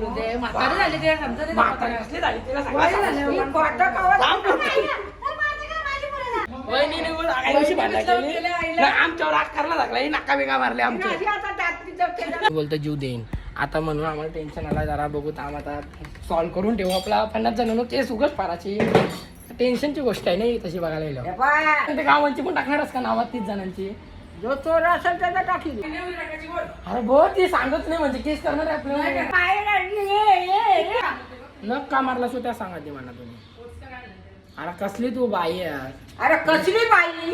बोलू दे. म्हातारी झाली ते समजा ते म्हातारी कसली झाली तिला वय झालं. वहिनी निघून आईशी भांडा केली आमच्यावर राग करायला लागला ही नका बिका मारले आमच्या बोलतो जीव देईन आता म्हणून आम्हाला टेन्शन आला जरा बघू थांब आता सॉल्व्ह करून ठेवू आपला 50 जणांना केस उगाच पाराची टेन्शनची गोष्ट आहे नाही तशी बघायला गेलो ते गावांची पण टाकणारच का नावात 30 जणांची जो चोर असेल त्याचा टाकी अरे बो ती सांगत नाही म्हणजे केस करणार आहे आपल्याला नक का मारला सो त्या सांगा ते म्हणा तुम्ही अरे कसली तू बाई यार अरे कसली बाई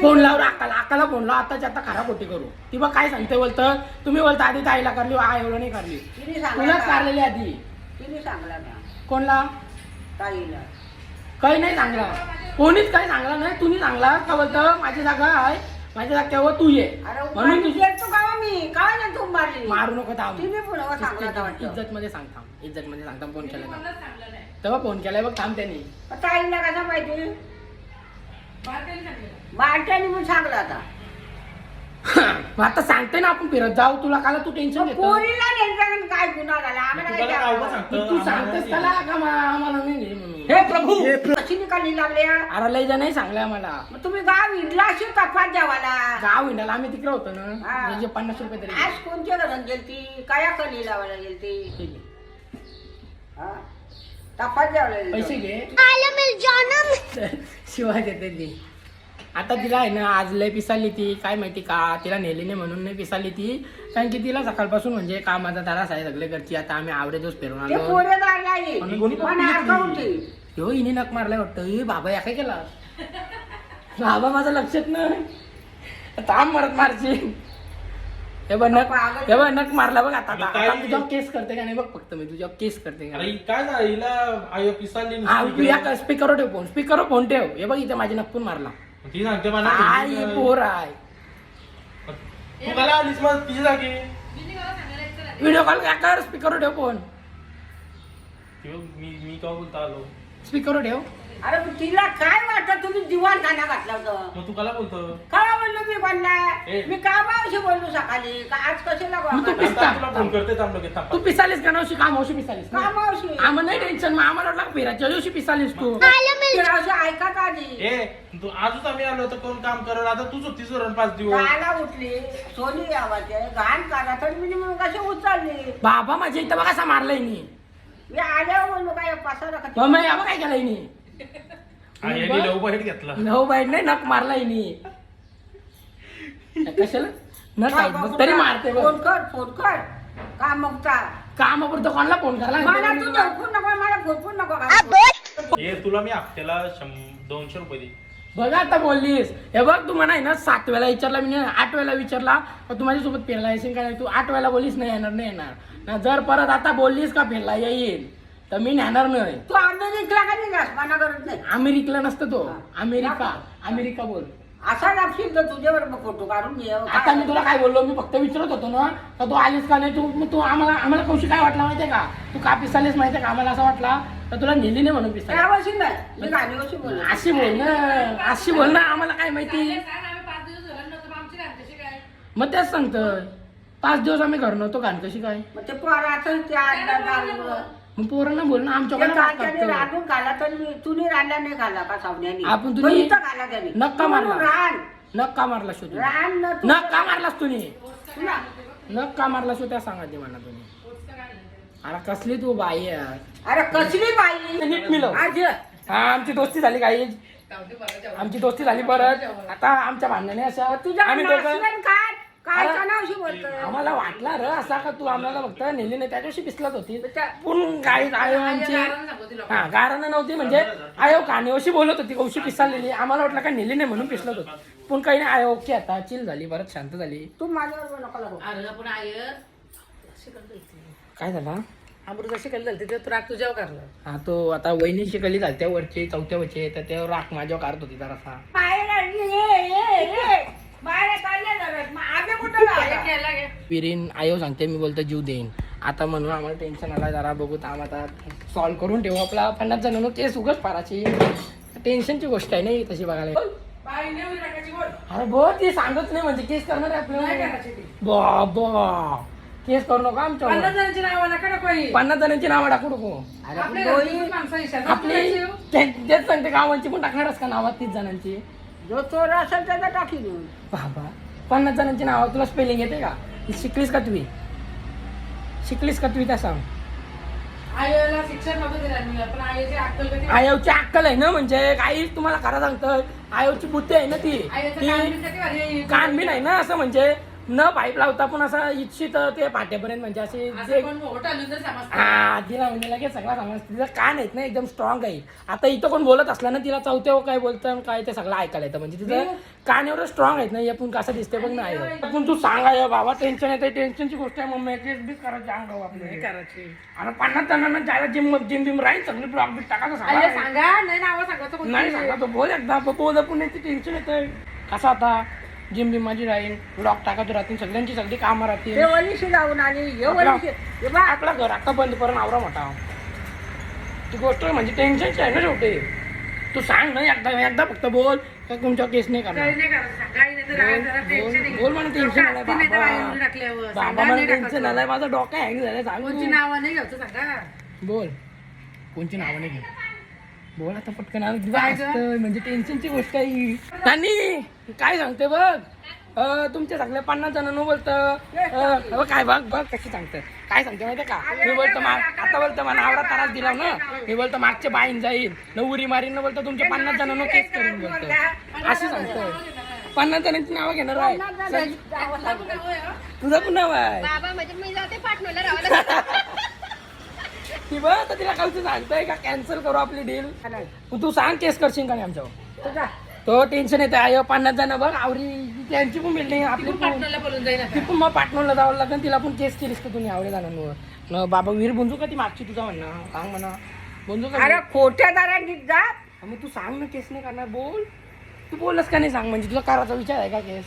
फोन लावून अक्काला फोन लाव आताच्या आता खरा खोटी करू ती बघ काय सांगते बोलतं तुम्ही बोलता आधी ताईला करली एवढं नाही करली तुलाच काढलेली आधी तिने सांगला ना कोणला ताईला काही नाही सांगला कोणीच काही सांगला नाही तुम्ही सांगला का बोलतं माझी जागा आहे माझ्या जागेवर तू ये म्हणून तुझी तू का मी काय नाही तू मारली मारू नको थांब तिने पुन्हा सांगला इज्जत मध्ये सांगता इज्जत मध्ये सांगता फोन केला तेव्हा फोन केलाय बघ थांब त्यांनी ताईला कसा माहिती बारट्याने म्हणून सांगला आता मग आता सांगते ना आपण फिरत जाऊ तुला काला तू टेन्शन घेतो पोरीला नेमका काय गुन्हा झाला आम्हाला तू सांगतेस त्याला का आम्हाला नाही म्हणून हे प्रभू कशी निकाली लागल्या अरे लय जण नाही सांगलाय मला मग तुम्ही गाव इडला असेल कपात द्यावाला गाव हिंडाला आम्ही तिकडे होतो ना हा. म्हणजे 50 रुपये तरी आज कोणत्या घरात गेलती काया कली लावायला गेलती ठीक आहे. हा कपात द्यावाला पैसे घे शिवाय देते ती आता तिला आहे ना आज लय पिसाली ती काय माहिती का तिला नेली नाही म्हणून नाही पिसाली ती कारण की तिला सकाळपासून म्हणजे कामाचा तारास आहे सगळे घरची आता आम्ही आवडे दिवस फिरून ते आलो पोरे लागली आणि कोणी पण अकाउंटी हो हिने नक मारलाय वाटतं हे बाबा या काय केला बाबा माझं लक्षात नाही थांब मरत मारची हे बघ नक मारला बघ आता तुझ्या केस करते का नाही बघ फक्त मी तुझ्या केस करते का काय झालं हिला आयो पिसाली हा स्पीकरवर ठेव स्पीकरवर फोन ठेव हे बघ इथे माझी नक्कून मारला ती सांगते मला आई पोर आहे तू मला आलीस मग तिची जागी व्हिडिओ कॉल काय कर स्पीकरवर ठेव फोन मी का बोलता आलो स्पीकरवर ठेव अरे पण तिला काय वाटत तुम्ही दिवाण खाना घातला होतं मग तू मला बोलतो काय बोललो मी कोणला ए. मी कामावशी बोललो सकाळी का आज कशाला मग तू गोवा पिसता. तुला फोन करते थांब लगेच थांब. तू पिसालीस का नवशी का मावशी पिसालीस कामावशी आम्हाला नाही टेन्शन मग आम्हाला वाटलं फिरायच्या दिवशी पिसालीस तू अशी ऐकत आली ए तू आजच आम्ही आलो होतो कोण काम करल आता तूच होतीस वरण 5 दिवस गायला उठली सोनी आवाज घाण करा तर मी मग कशी उचलली बाबा माझ्या इथं बघा कसा मारलाय नी मी आल्यावर बोललो काय पसारा का मग यावं काय केलंय नी आणि यांनी लव बाहेर घेतला नऊ बाईट नाही नक मारलाय नी कशाला नक आहे बघ, तरी मारते बघ फोन कर का मगता कामापुरतं कोणाला फोन मला तू करायला झोपून नको मला फोन नको ए तुला मी हप्त्याला 200 रुपये दे बघा आता बोललीस हे बघ तू म्हणा ना 7 वेळा विचारला मी 8 वेळा विचारला तू माझ्यासोबत फिरला येशील का नाही तू 8 वेळा बोललीस नाही येणार ना जर परत आता बोललीस का फिरला येईल तर मी नेणार नाही तू अमेरिकला का निघास मना करत नाही अमेरिकला नसतं तो अमेरिका बोल असा लागशील तर तुझ्यावर फोटो काढून घे आता मी तुला काय बोललो मी फक्त विचारत होतो ना तर तू आलीस का नाही तू आम्हाला कौशी काय वाटला माहितीये का तू का पिसालीस माहितीये का आम्हाला असं वाटला तर तुला नेली नाही म्हणून पिसाली त्यावर्षी नाही मी गाडीवर्षी बोल अशी बोल ना आम्हाला काय माहिती मग तेच सांगतोय 5 दिवस आम्ही घर नव्हतो घाण कशी काय मग ते पोराचं त्या मग पोरांना बोल ना आमच्याकडे रांधून खाला तर तुम्ही रांधला नाही खाला का सावण्याने आपण तुम्ही खाला त्याने नक्का मारला रान नक्का मारला शो तू रान न तू- नक्का मारलास तुम्ही तुला नक्का मारला शो त्या सांगा ते म्हणा तुम्ही अरे कसली तू बाई यार अरे कसली बाई नीट मिळव आज हा आमची दोस्ती झाली काही आमची दोस्ती झाली परत आता आमच्या भांडणाने असं तुझ्या आम्ही दोघं काय कानावशी बोलतोय आम्हाला वाटला र असा का तू आम्हाला फक्त नेली नाही त्या दिवशी पिसलत होती पण गाई आयो आमची हा गारण नव्हती म्हणजे आयो कानेवशी बोलत होती कौशी पिसालेली आम्हाला वाटलं का नेली नाही म्हणून पिसलत होती पण काही नाही आयो ओके आता चिल झाली परत शांत झाली तू माझ्यावर नको लागू काय झाला अमृत अशी केली झाली ते राग तुझ्यावर करलं हा तो आता वहिनी शिकली झालत्या वरचे 4थ्या वरचे तर त्यावर राख माझ्यावर काढत होती जरासा विरीन आयो सांगते मी बोलतो जीव देईन आता म्हणून आम्हाला टेन्शन आला जरा बघू थांब आता सॉल्व्ह करून ठेवू आपला 50 जणांना केस उगाच पाराची टेन्शनची गोष्ट आहे नाही तशी बघायला अरे बो ती सांगत नाही म्हणजे केस करणार आहे आपल्याला बाबा केस करू नका आमच्या 50 जणांची नावं नका टाकू ही. 50 जणांची नावं टाकू नको अरे आपल्या पण घरातली दोन्ही माणसं हिशात आपली तेच सांगते गावांची पण टाकणारच का नावात 30 जणांची जो चोर असेल त्याचा टाकी देऊ. बाबा 50 जणांची नावं तुला स्पेलिंग येते का शिकलीस का तुम्ही त्या सांग आईला शिक्षण नव्हतं दिलं मी, पण आईची अक्कल कधी आयोची अक्कल आहे ना म्हणजे काही तुम्हाला खरं सांगतं आयोची बुद्धी आहे ना ती आईचं ती कान बी किती भारी आहे. कान बी नाही ना असं म्हणजे न पाईप लावता पण असं इच्छित ते पाट्यापर्यंत म्हणजे असे असं जे पण मोठं आलं तर समजतं. हा तिला म्हणजे लगेच सगळा समजतं तिचं कान आहेत ना एकदम स्ट्रॉंग आहे आता इथं कोण बोलत असला ना तिला चौथ्यावर काय बोलतं काय ते सगळं ऐकायला येतं म्हणजे तिचं कान एवढं स्ट्रॉंग आहेत ना आपण कसं दिसते बघ नाही पण तू सांगा बाबा टेन्शन येते टेन्शनची गोष्ट आहे मग केस बीस करायची अंगावर आपले नाही करायची. आणि 50 जणांना जायला जिम बिम राहील सगळी ब्लॉक बीट टाकायचं आईला सांगा सांगा नाही नावं सांगायचं कोणती. नाही सांगा तो बोल एकदा बोल पुण्याची टेन्शन येतंय कसं आता जिम बिम माझी राहील ब्लॉक टाकत राहतील सगळ्यांची सगळी कामं राहतील ते वलीशी जाऊन आणि हे आपला- वलीशी हे बा आपला घर आता बंद करून आवरा मोठा ती गोष्ट म्हणजे टेन्शनची आहे ना शेवटी तू सांग ना एकदा फक्त बोल का तुमच्या केस नाही काही करणार नाही करायचं. सांगा आई नाही तर आई जरा टेन्शन आहे. बोल मला टेन्शन आलंय टाकते नाही तर आई उलटी बाबा टाकल्यावर. बाबा सांगा मला नाही टेन्शन टाकायचं. आलंय माझं डोकं हँग झालंय कोणची सांग नावं नाही घ्यायचं सांगा. बोल कोणची नावं नाही घेत बोल आता पटकन काय गं? असतं म्हणजे टेन्शनची गोष्ट आहे ही. नानी काय सांगते बघ तुमच्या सगळ्या 50 जणांना बोलतं काय बघ कशी सांगतं काय सांगते माहिती का मी बोलतो आता बोलतो मला आवडा त्रास दिला ना मी बोलतो मागच्या बाईन जाईल न उरी मारीन न बोलतो तुमच्या 50 जणांना केस करून बोलतो अशी सांगतोय 50 जणांची नावं घेणार आहे तुझं पण नाव आहे बाबा म्हणजे मी जाते पाठवलं राहायला. ती बघ तर तिला कालचं सांगतोय का कॅन्सल करू आपली डील तू सांग केस करशील का नाही आमच्यावर तुझा तो टेन्शन येतं आय 50 जण बघ आवरी त्यांची पण बिल्डिंग आपली पण पाटणाला बोलून जाईन आता. ती पण मग पाटणला जावं लागेल तिला पण केस केलीस का तुम्ही आवडे जणांवर न बाबा वीर बुंजू का ती मागची तुझा म्हणणं सांग म्हणा बुंजू का अरे खोट्या दारांनी जा मग तू सांग ना केस नाही करणार बोल तू बोललंस का नाही सांग म्हणजे तुला करायचा विचार आहे का केस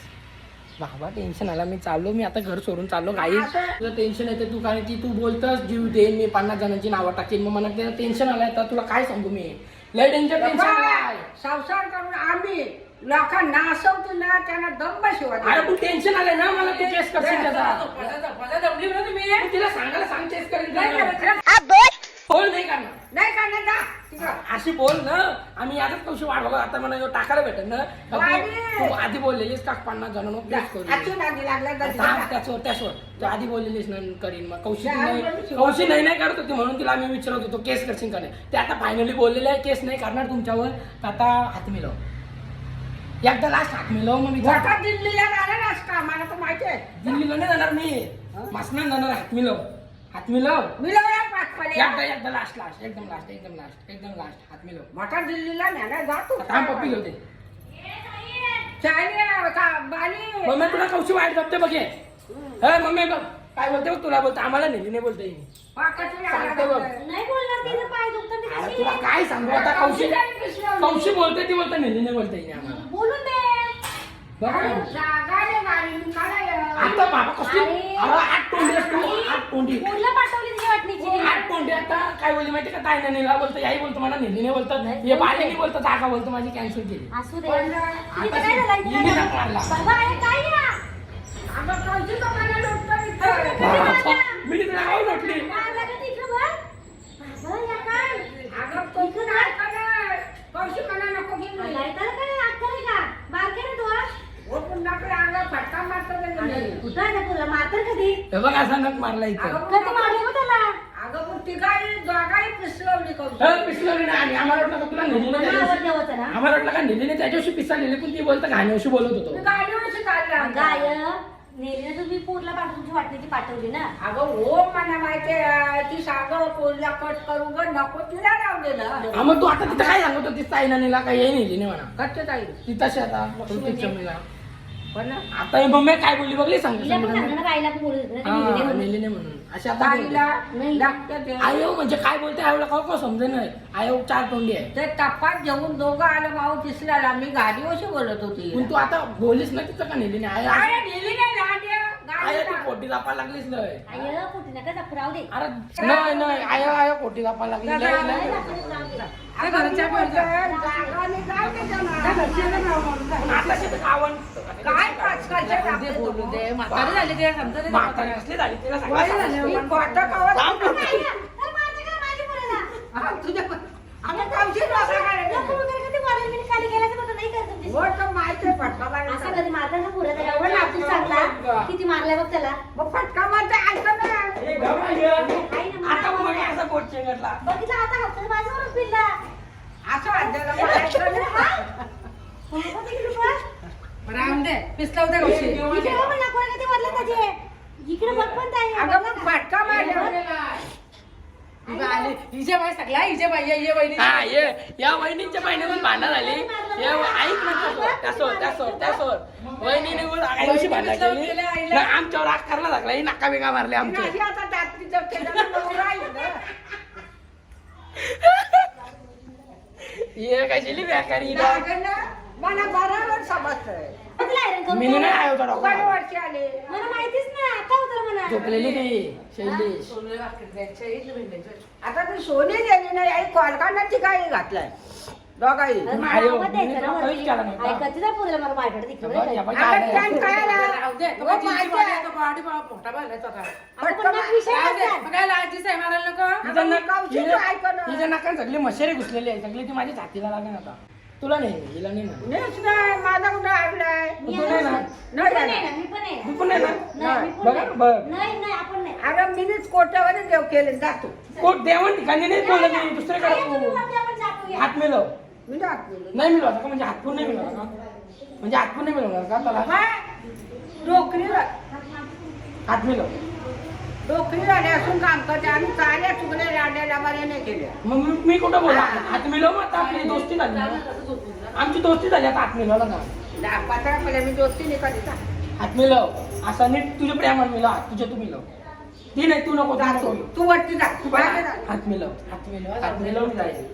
बाबा टेन्शन आला मी चाललो मी आता घर सोडून चाललो काही तुला टेन्शन येते तू कारण की तू बोलतस जीव देईन मी 50 जणांची नावं टाकेन मग मला त्याला टेन्शन आलंय तर तुला काय सांगू मी लय टेन्शन आहे संसार करून आम्ही लोकांना असवतो ना त्यांना दम शिवाय अरे तू टेन्शन आलंय ना मला तू केस करशील त्याचा झोपायला जमली बरं तुम्ही. तू तिला सांगायला सांग केस करेन नाही का? करायचं. बोल नाही करणार नाही करणार जा तिकडं. अशी बोल ना आम्ही आजच कशी वाट बघा आता मला ह्यो टाकायला भेटेल ना का तू आधी बोललेलीस का 50 जणांना केस करू आजची नादी लागल्या तर थांब, त्याच्यावर तू आधी बोललेलीस ना करीन मग कौशी नाही करत होती म्हणून तिला आम्ही विचारत होतो केस करशील का नाही ते आता फायनली बोललेले आहे केस नाही करणार तुमच्यावर तर आता हात मिळव एकदा लास्ट हात मिळव मग मी मोठा दिल्लीला जाणार आहेस का मला तर माहिती आहे दिल्लीला नाही जाणार मी मसनात जाणार हात मिळव मिळवूया पाचपणे एकदा लास्ट एकदम लास्ट हात मिळव मोठा दिल्लीला नेणार जातो थांब पप्पी घेते चायने का बाली मम्मी तुला कौशी वाईट जपते बघे हे मम्मी बघ काय बोलते बघ तुला बोलते आम्हाला नेली नाही बोलते हिने. पाकाची सांगते बघ नाही बोलणार तिचं पाय दुखतं मी अरे कशी तुला काय सांगू आता कौशी बोलते ती बोलते नेली नाही बोलते हिने आम्हाला बोलून दे. बघ ना. जागा नाही गाडी मी काढायला. आता बाबा कसली अरे 8 तोंडी असतो 8 तोंडी पूर्ण पाठवली तिची वाटणीची. 8 तोंडी आता काय बोलली माहिती का ताई नेला बोलतो याही बोलतो मला नेली नाही बोलतो हे बालेनी बोलतो जागा बोलतो माझी कॅन्सल केली असू दे. पण तिचं काय झालं? तिचं हिने काय नकार झालं? मारला. बाबा आहे काय या? अगं कौशी तो मला लुटतं इथं. बाबा, मी तिला गाव नोटली मारला का तिचं बघ? बाबा या काय? अगं कौशी नाही करणार. कौशी मला नको गेली. नाही तर काय अक्कल आहे का? बारके ना तू हा? हो पुन्हा कडे अंगावर फटका मारतो ते नाही. कुठं आहे तुला मारतर कधी? हे बघ असा नक मारला इथं कधी मारलं मग त्याला? अगं पण ती गाडी दोघाही पिसलवली कौशी. पिसलं नाही आणि आम्हाला वाटलं का तुला नेली नाही त्या नावावर दिवशी. देवाचं ना? आम्हाला वाटलं का नेली नाही त्याच्याशी पिसा नेली पण ती बोलतं घाण्याशी बोलत होतो मी गाडीवरची काढली आमच्या. गाय नेली तुम्ही पूरला पाठवून तुमची वाटणीची पाठवली ना. अगं हो मला माहिती आहे ती सांग पोरला कट करू ग नको तिला राहू दे ना हा, मग तू आता तिथं काय सांगत होती ताईना नेला काही हे नेली नाही म्हणा कच्चे ताई ती तशी आता प्रत्येक चमलीला. पण ना, आता ही मम्मी काय बोलली बघली सांगतो तिला पण सांगा ना गायला पण बोलत होती ना, ती नेली म्हणून. नेली नाही म्हणून अशी आता ताईला नाही. लागतं ते. आयो म्हणजे काय बोलते आयोला का समजे नाही आयो 4 तोंडी आहे ते टप्पात घेऊन दोघं आलं भाऊ तिसऱ्याला मी गाडीवरशी बोलत होती पण तू आता बोलीस ना तिथं का नेली नाही आयो अरे नेली नाही गाडी आया तू पोटी दापायला लागलीच नाही. आई कुठे नका दाखवू, राहू दे. अरे नाही आया पोटी दापायला लागली लय. नाही दाखवू, राहू दे. त्या घरच्या पोरच्या. जागाने जाऊ दे त्यांना. त्या घरच्याला नाव मारून टाकलं. आता शेत गावन काय पाचकालचे बोलू टाकले दे, बोलू दे. म्हातारी झाली ते समजा ते म्हातारी म्हातारी. कसली झाली तिला वय सांगा. झालं. मी खोटं कवच काम करतो. आई, अरे माझं काय, माझी पोरं. हा, तुझ्या आम्ही कावशी नव्हता नको काढायला. वगैरे कधी मारलं, मी खाली गेल्याचं म्हणतो, नाही करत तुमच्याशी. वर तर माहिती आहे फटका असं मारायचा. कधी मारतात का पुरं त्याला एवढं नापूस चांगला किती मारलाय बघ त्याला. मग फटका मारते ऐकलं ना. हे गं बाई. आता मग असा पोट चेंगटला. बघितलं आता हप्ता माझ्यावरच पिल्ला. असं वाटलं मारायचं ना. बघा ते किती पण. राहून दे पिसला होता कशी. इकडे बघ ना, कोण किती मारलं त्याचे. इकडे बघ पण ताई. अगं मग फटका मारल्यावर हिजे बाई सगळ्या हिजे बाई ये वहिनी. हा ये या वहिनीच्या बहिणीतून भांडण झाली. हे ऐक म्हणतो त्यासोर वहिनीने आईशी भांडण केली. ना आमच्यावर राग करायला लागला. ही नका बिगा मारले आमचे. अशी आता रात्रीचं केलं नवरा आहे ना. ये कशाली बेकारी लागलं ना, मला बरोबर समजतंय. तुला हैराण करू मी का? नाही आयो बरे डॉक्टर वर्षी आले. मला माहितीच नाही, आता होतं मला. झोपलेली ती शैलेश. सोनले भाकरी द्यायच्या, इडली भेंड्याच्या. आता ती सोनी दिली नाही आई कोलकांडाची काही घातलाय दोघाही. अरे मला आयो, आवाज द्यायचा मी ना तुला काहीच केलं वरती. नाही. ऐका तिला पोरीला मला माझ्याकडे दिसलं बरं का? आता काय आला? राहू दे. तो हो, काय जीन्स माहिती वाला आहे. तो बॉडी मोठा बांधायचा होता. आपण पण मग विषय राहू दे. नसतात. मग काय लाजी साई मारायला नको. तिच्या नाकात सगळी मशेरी घुसलेली आहे. सगळी ती माझी छातीला लागेल आता. तुला नाही हिला नाही ना. नेच नाही, माझा कुठं आणलाय? मी तू नाही ना? मी पण आहे ना, मी पण आहे. तू पण नाही ना? नाही, मी पण बघ, नाही. बघ. नाही, आपण नाही. अगं मीच कोट्यावर देव केले जातो. कोट देवण ठिकाणी नाही बोलत मी दुसरीकडे आई, तुम्ही वरती आपण जातो या. हात मिळव मी दाखवलं. नाही मिळवला का म्हणजे हातपूर नाही मिळवला का म्हणजे हातपूर नाही मिळवला का त्याला नोकरीला हात मिळव नोकरी झाली असून काम करते. आम्ही चाल्या चुकल्या राड्याला बऱ्या नाही केल्या. मग मी कुठं बोला हात मिळव मग आता आपली दोस्ती झाली ना. आमची दोस्ती झाली आता हात मिळवला ना. पात्रा पहिले मी दोस्ती नाही करीत. हात मिळव असा नीट तुझ्या प्रेमाने मिळव हात तुझ्या तू मिळव ती नाही तू नको जातो. तू वरती जा. तू बाहेर जा. हात मिळव हात मिळवून जाईल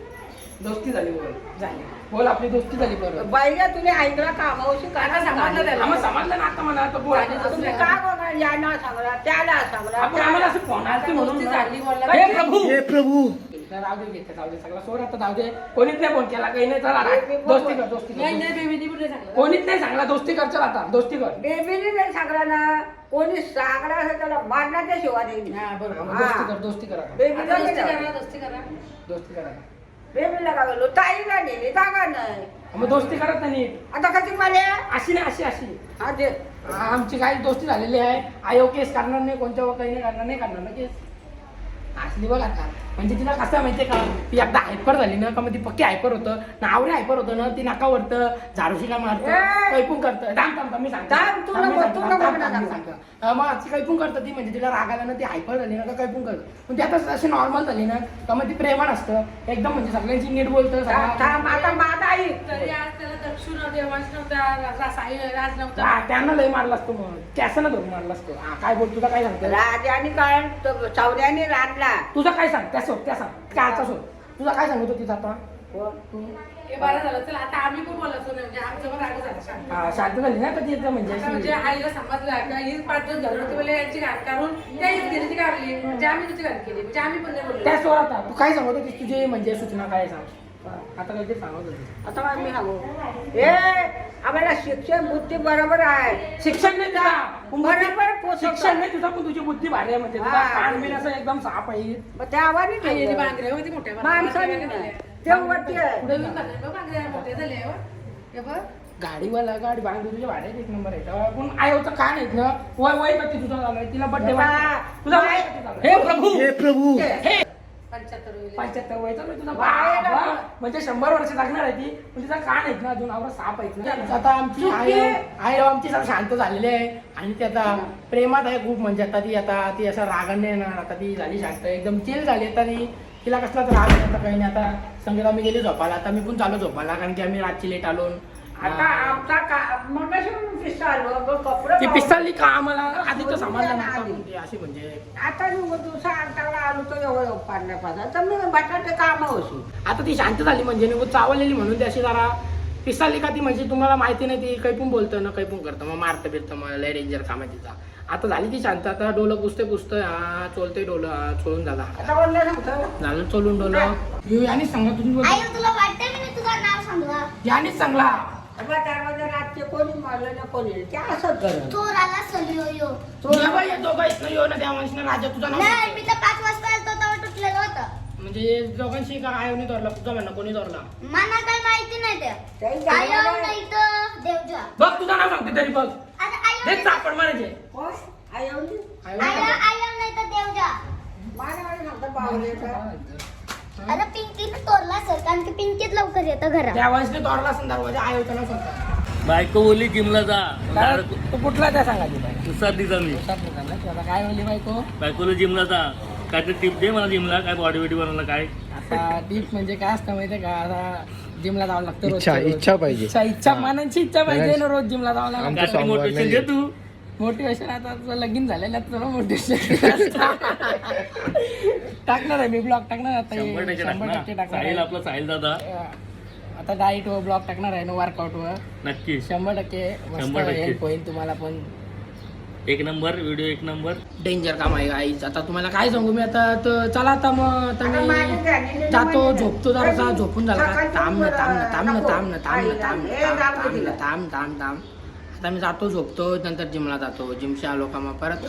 दोस्ती झाली बोल झाली बोल आपली दोस्ती झाली बरोबर बाईला तुम्ही ऐकला कामावशी आता समजलं त्याला. आम्हाला समजलं ना आता म्हणा तो बोल तुम्ही का बघा याला सांगला त्याला सांगला आपण आम्हाला असं फोन आला म्हणून दोस्ती ना. झाली बोलला. हे प्रभू हे प्रभू राहू दे घेते जाऊ दे सगळा सोड आता जाऊ दे कोणीच नाही फोन केला काही नाही चला दोस्ती कर दोस्ती नाही कर नाही बेबीनी पण नाही सांगलं. कोणीच नाही सांगला दोस्ती कर चल आता दोस्ती कर बेबीने नाही सांगला ना. कोणी सांगला असेल त्याला मारण्याच्या शिवा देईल. हा बरोबर. दोस्ती कर आता बेबीला आता दोस्ती नाही करा, दोस्ती करा. दोस्ती करा बेबीला का बोललो ताईला नेली जागा नाही. मग दोस्ती करत नाही आता कशी मला अशी नाही अशी अशी हा दे. आमची काही दोस्ती झालेली आहे आयो केस करणार नाही कोणत्या काही नाही करणार ना केस असली बघ आता म्हणजे तिला कसं माहितीये का ती एकदा हायपर झाली ना का मग ती पक्की हायपर होतं नावरे हायपर होतं ना ती नाका वरतं झाडूशी का मारतं ए! कैपून करतं थांब मी सांगतो थांब, तू थांब, मी नको, सांगतो, तू थांब, नको थांब, म्हणा, थांब, मी थांब. सांगतो. मग ती कैपून करतं ती म्हणजे तिला राग आला ना ती हायपर झाली ना का कैपून करतं पण ती आता अशी नॉर्मल झाली ना का मग ती प्रेमान असतं एकदम म्हणजे सगळ्यांची नीट बोलतं थांब, थांब, आता माझा आई. तरी आज त्याला दक्षू नव्हते वंश नव्हता साई राज नव्हता. त्यांना लय मारला असतो मग कॅसनं धरून मारला असतो काय बोल तुझा काय सांगतो राजाने कारण चौऱ्याने रांधला. तुझा काय सांग त्या सांग त्याचा सोड तुझा काय सांगतो तिचा आता हे बरं झालं चला आता आम्ही पण बोलायचो नाही म्हणजे आमचं पण राग झाला शांत. शांत झाली ना कधी येतं म्हणजे आता म्हणजे अशी आईला समजलं का ही 5 दिवस घरी होती यांची घाट काढून त्या तिची काढली म्हणजे आम्ही तिची घाट केली म्हणजे आम्ही पण नाही बोललो. त्या सोड आता तू काय सांगत होतीस तुझे म्हणजे सूचना काय सांग आता काहीतरी सांगत होती आता काय मी सांगू हे आम्हाला शिक्षण बुद्धी बरोबर आहे. शिक्षण नाही तुझा बरोबर पोचवतो. शिक्षण नाही तुझा पण तुझी बुद्धी भारी आहे म्हणजे तुझा हा. कान बिन असं एकदम साफ आहे मग त्या आव्हाने आई याची बांगड्या होती मोठ्या माणसाने नाही. ते वरती आहे. पुढे येऊन बांगड्या मोठे झाले हो. हे बघ गाडीवाला गाडी बांधली तुझ्या भाड्यात एक नंबर आहे पण आयोचं का नाहीत ना वय कधी तुझा झालाय तिला बड्डे तुझा वय किती झालंय? हे प्रभू हे 75 वेळेला. 75 वय चालू आहे तुझा बाळाला बाबा. म्हणजे 100 वर्ष लागणार आहे ती पण तिचा कान आहेत ना अजून आवडा साप आहेत ना आता आमची आई आमची सगळं शांत झालेली आहे आणि ती आता प्रेमात आहे खूप म्हणजे आता ती असं रागाने येणार आता ती झाली शांत एकदम चिल झाली आता ती तिला कसलाच राग नाही आता काही नाही आता संगीत आम्ही गेली झोपायला आता मी पण चालू झोपायला कारण की आम्ही रातची लेट आलो आता आमचा मग कपडे ती पिस्तळली का आम्हाला आधीच समाधान आधी. म्हणजे अशी म्हणजे आता दुसरा अंताला आलो तर एवढं पाडण्यापासून तर मी बटाटे काम होशी. आता ती शांत झाली म्हणजे चावलेली म्हणून ती अशी जरा पिसाली का ती म्हणजे तुम्हाला माहिती नाही ती काही पण बोलतं ना काही पण करतं मग मारतं बिरतं मला लय डेंजर काम आहे तिचा. आता झाली ती शांत आता डोलं पुसतोय हा चोलते डोलं हा चोळून झाला आता कोणला सांगतो झालं चोलून डोलं यानेच सांगा तुम्ही आई तुला वाटतं मी तुझं नाव सांगला यानेच सांगला तेव्हा दरवाजा रातचे कोणी मारलं ना कोणी ते असंच करत चोराला सलियो यो दोघं इथनं येऊ ना त्या माणसानं राजा तुझं नाव नाही मी तर 5 वाजता आलतो तेव्हा तुटलेलं होतं. म्हणजे दोघांशी का आयोने धरला तुझा म्हणणं कोणी धरला मला काय माहिती नाही ते काही आयो जाणवलं नाही तर देवजा. बघ तुझं नाव सांगते तरी बघ आता आयो देख सापड मारायचे कोण? आई येऊन आयो नाही तर देवजा. मारा सांगतो पावलेचा आता पिंकीनं तोरला सर कारण की पिंकीत लवकर येतं घरात. त्या वंशने तोडला असं दरवाजा आयोचा नाव सांगता बायको बोलली जिमला जा काय तू कुठला त्या सांगायची बाई दुसरा मी तुला काय बोलली बायको बायकोला जिमला जा काय ते टिप दे मला जिमला काय बॉडी बिडी बनवलं काय आता टिप्स म्हणजे काय असतं माहितीये का आता जिमला जावं लागतं रोजच्या रोज. इच्छा पाहिजे. इच्छा मनाची इच्छा पाहिजे ना रोज जिमला जावं लागतं काय मोटिवेशन घे तू मोटिवेशन आता तुझं लगीन झालेलं आहे, तुला मोटिवेशन टाकणार आहे मी ब्लॉग टाकणार आहे आता हे 100% 100% टाकणार टाकणार साहिल आहे. आपला साहिल दादा आता डाईट वर ब्लॉग टाकणार आहे ना वर्कआउट वर नक्की 100% मस्त 100%. हेल्प होईल तुम्हाला पण. एक नंबर व्हिडिओ एक नंबर डेंजर काम आहे गाईज. आता तुम्हाला काय सांगू मी आता तर चला आता मग आता मी जातो झोपतो जरासा झोपून झाला का थांब आता मी जातो झोपतो नंतर जिमला जातो जिमशी आलो का मग परत